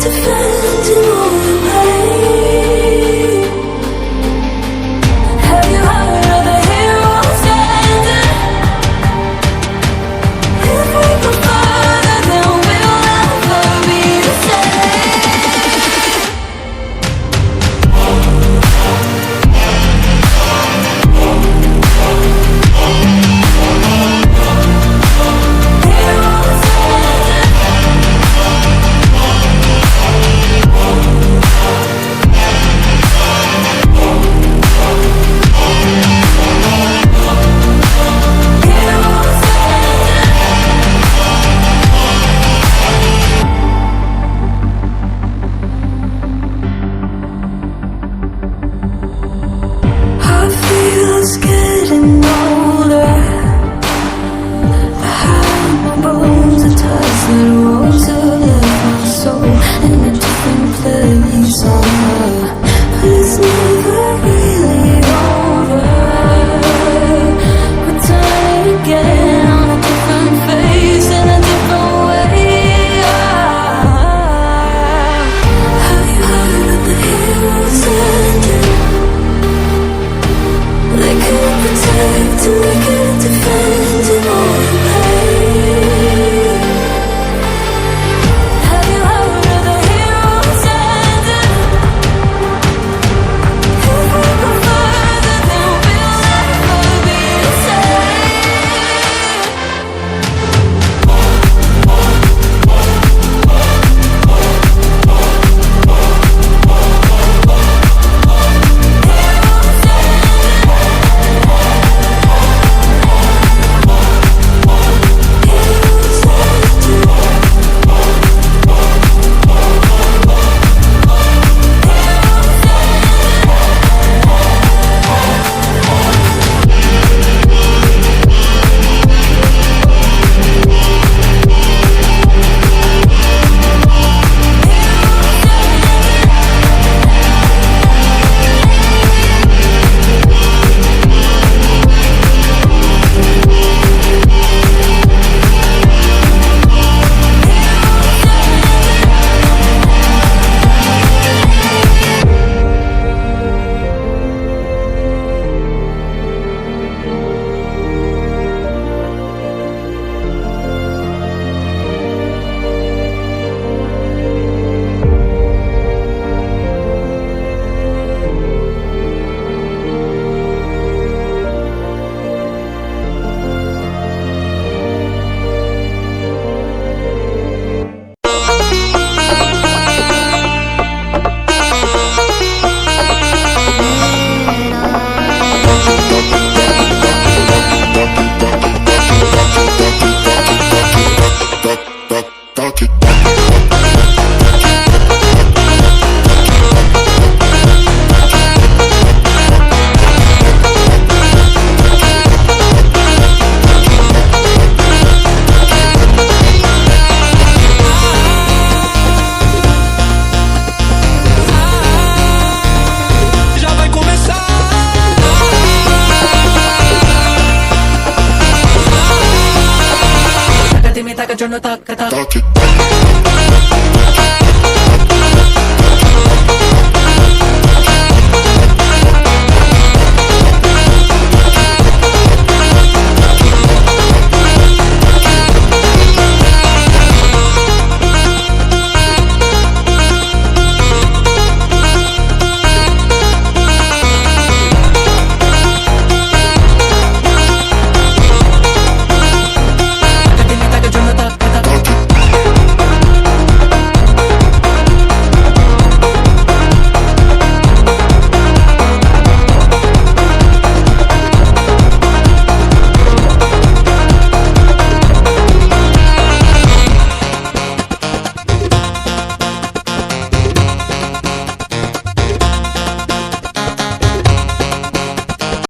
defending all the pain. Have you heard of the heroes standing? If we go further, then we'll never be the same. Heroes I feel us getting older. I have my bones attached that want to live my soul in a different place. But it's never really over. We're turning again on a different face in a different way. Have you heard of the heroes ending? They could protect and they could defend in all the pain. Have you heard of the heroes standing? If we go further, then we'll never be the same. Taca, yo no taca, taca.